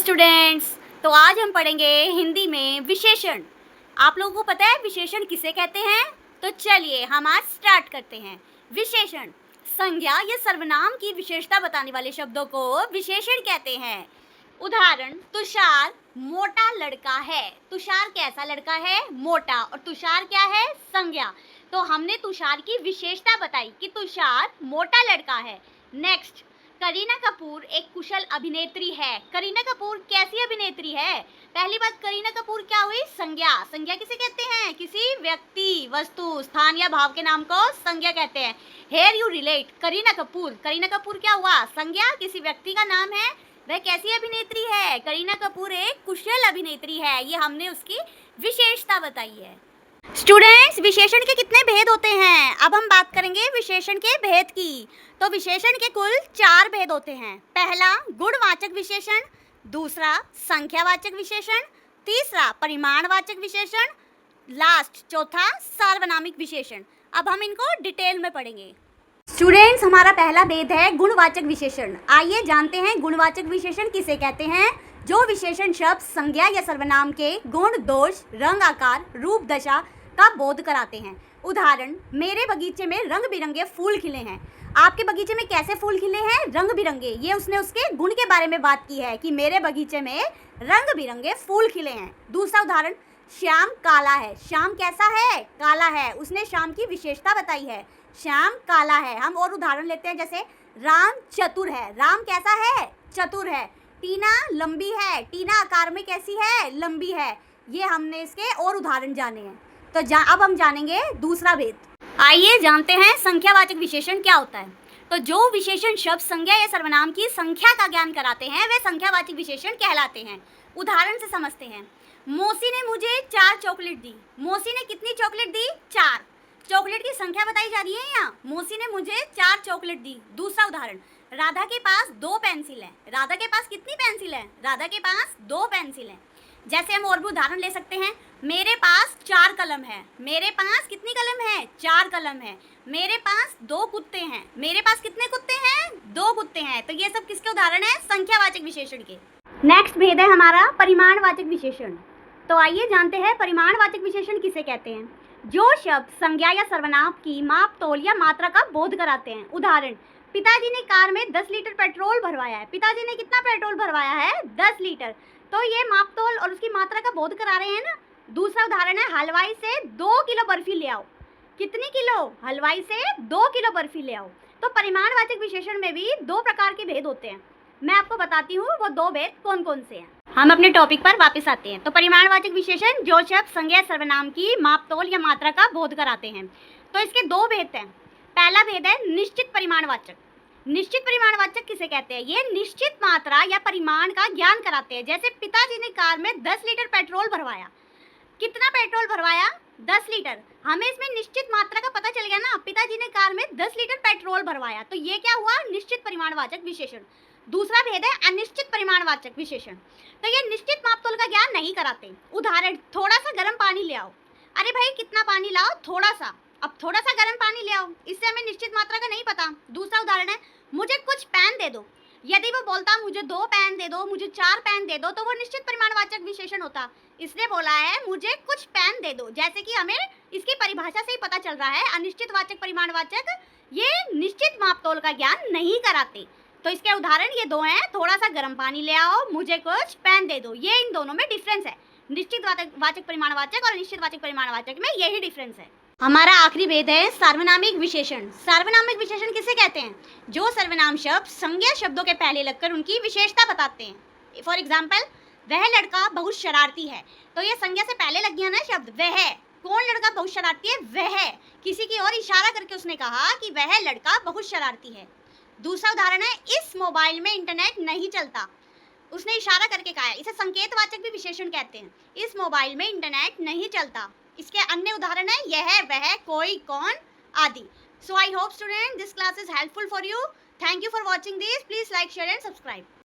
Students, तो आज हम पढ़ेंगे हिंदी में विशेषण। आप लोगों को पता है विशेषण किसे कहते हैं? तो चलिए हम आज स्टार्ट करते हैं। विशेषण संज्ञा या सर्वनाम की विशेषता बताने वाले शब्दों को विशेषण कहते हैं। उदाहरण, तुषार मोटा लड़का है। तुषार कैसा लड़का है? मोटा। और तुषार क्या है? संज्ञा। तो हमने तुषार की विशेषता बताई कि तुषार मोटा लड़का है। नेक्स्ट, करीना कपूर एक कुशल अभिनेत्री है। करीना कपूर कैसी अभिनेत्री है? पहली बात, करीना कपूर क्या हुई? संज्ञा। संज्ञा किसे कहते हैं? किसी व्यक्ति, वस्तु, स्थान या भाव के नाम को संज्ञा कहते हैं। Here you relate Kareena Kapoor. Kareena Kapoor क्या हुआ? संज्ञा, किसी व्यक्ति का नाम है। वह कैसी अभिनेत्री है? करीना कपूर एक कुशल अभिनेत्री है। ये हमने उसकी विशेषता बताई है। स्टूडेंट्स, विशेषण के कितने भेद होते हैं? अब हम बात करेंगे विशेषण के भेद की। तो विशेषण के कुल 4 भेद होते हैं। पहला गुणवाचक विशेषण, दूसरा संख्यावाचक विशेषण, तीसरा परिमाणवाचक विशेषण, लास्ट चौथा सार्वनामिक विशेषण। अब हम इनको डिटेल में पढ़ेंगे। स्टूडेंट्स, हमारा पहला भेद है गुणवाचक विशेषण। आइए जानते हैं गुणवाचक विशेषण किसे कहते हैं। जो विशेषण शब्द संज्ञा या सर्वनाम के गुण, दोष, रंग, आकार, रूप, दशा का बोध कराते हैं। उदाहरण, मेरे बगीचे में रंग बिरंगे फूल खिले हैं। आपके बगीचे में कैसे फूल खिले हैं? रंग बिरंगे। ये उसने उसके गुण के बारे में बात की है कि मेरे बगीचे में रंग बिरंगे फूल खिले हैं। दूसरा उदाहरण, श्याम काला है। श्याम कैसा है? काला है। उसने श्याम की विशेषता बताई है, श्याम काला है। हम और उदाहरण लेते हैं, जैसे राम चतुर है। राम कैसा है? चतुर है। टीना लंबी है। टीना आकार में कैसी है? लंबी है। ये हमने इसके और उदाहरण जाने हैं। तो अब हम जानेंगे दूसरा भेद। आइए जानते हैं संख्यावाचक विशेषण क्या होता है। तो जो विशेषण शब्द संज्ञा या सर्वनाम की संख्या का ज्ञान कराते हैं वे संख्यावाचक विशेषण कहलाते हैं। उदाहरण से समझते हैं। मौसी ने मुझे 4 चॉकलेट दी। मौसी ने कितनी चॉकलेट दी? 4। चॉकलेट की संख्या बताई जा रही है यहाँ। मौसी ने मुझे 4 चॉकलेट दी। दूसरा उदाहरण, राधा के पास 2 पेंसिल है। राधा के पास कितनी पेंसिल है? राधा के पास 2 पेंसिल है। जैसे हम और भी उदाहरण ले सकते हैं। मेरे पास 4 कलम है। मेरे पास कितनी कलम है? 4 कलम है। मेरे पास 2 कुत्ते हैं। मेरे पास कितने कुत्ते हैं? 2 कुत्ते हैं। तो ये सब किसके उदाहरण है? संख्यावाचक विशेषण के। नेक्स्ट भेद है हमारा परिमाणवाचक विशेषण। तो आइए जानते हैं परिमाणवाचक विशेषण किसे कहते हैं। जो शब्द संज्ञा या सर्वनाम की माप, तौल या मात्रा का बोध कराते हैं। उदाहरण, पिताजी ने कार में 10 लीटर पेट्रोल भरवाया है। पिताजी ने कितना पेट्रोल भरवाया है? 10 लीटर। तो ये माप, तौल और उसकी मात्रा का बोध करा रहे हैं ना। दूसरा उदाहरण है, हलवाई से 2 किलो बर्फी ले आओ। कितनी किलो? हलवाई से 2 किलो बर्फी ले आओ। तो परिमाणवाचक विशेषण में भी 2 प्रकार के भेद होते हैं। मैं आपको बताती हूँ वो 2 भेद कौन कौन से हैं। हम अपने टॉपिक पर वापस आते हैं। तो परिमाणवाचक विशेषण जो शब्द संज्ञा सर्वनाम की माप, तौल या मात्रा का बोध कराते हैं। तो इसके 2 भेद हैं। पहला भेद है निश्चित परिमाणवाचक। निश्चित परिमाणवाचक किसे कहते हैं? ये निश्चित मात्रा या परिमाण का ज्ञान कराते हैं। जैसे पिताजी ने कार में 10 लीटर पेट्रोल भरवाया। कितना पेट्रोल भरवाया? 10 लीटर। हमें इसमें निश्चित मात्रा का पता चल गया ना। पिताजी ने कार में 10 लीटर पेट्रोल भरवाया। तो ये क्या हुआ? निश्चित परिमाणवाचक विशेषण। दूसरा भेद है अनिश्चित परिमाणवाचक विशेषण। तो ये निश्चित माप, तौल का ज्ञान नहीं कराते। उदाहरण, थोड़ा सा गर्म पानी ले आओ। अरे भाई, कितना पानी लाओ? थोड़ा सा। अब थोड़ा सा गर्म पानी ले आओ, इससे हमें निश्चित मात्रा का नहीं पता। दूसरा उदाहरण है, मुझे कुछ पेन दे दो। यदि वो बोलता मुझे 2 पेन दे दो, मुझे 4 पेन दे दो, तो वो निश्चित परिमाणवाचक विशेषण होता। इसने बोला है मुझे कुछ पेन दे दो, जैसे कि हमें इसकी परिभाषा से ही पता चल रहा है अनिश्चित वाचक परिमाणवाचक ये निश्चित माप, तौल का ज्ञान नहीं कराते। तो इसके उदाहरण ये 2 हैं, थोड़ा सा गर्म पानी ले आओ, मुझे कुछ पेन दे दो। ये इन दोनों में डिफरेंस है। निश्चित वाचक परिमाणवाचक और अनिश्चित वाचक परिमाणवाचक में यही डिफरेंस है। हमारा आखिरी भेद है सार्वनामिक विशेषण। सार्वनामिक विशेषण किसे कहते हैं? जो सर्वनाम शब्द संज्ञा शब्दों के पहले लगकर उनकी विशेषता बताते हैं। फॉर एग्जाम्पल, वह लड़का बहुत शरारती है। तो ये संज्ञा से पहले लग गया ना शब्द वह। कौन लड़का बहुत शरारती है? वह। किसी की ओर इशारा करके उसने कहा कि वह लड़का बहुत शरारती है। दूसरा उदाहरण है, इस मोबाइल में इंटरनेट नहीं चलता। उसने इशारा करके कहा है। इसे संकेतवाचक भी विशेषण कहते हैं। इस मोबाइल में इंटरनेट नहीं चलता। इसके अन्य उदाहरण है यह, वह, कोई, कौन आदि। So I hope student this class is helpful for you. Thank you for watching this. Please like, share and subscribe.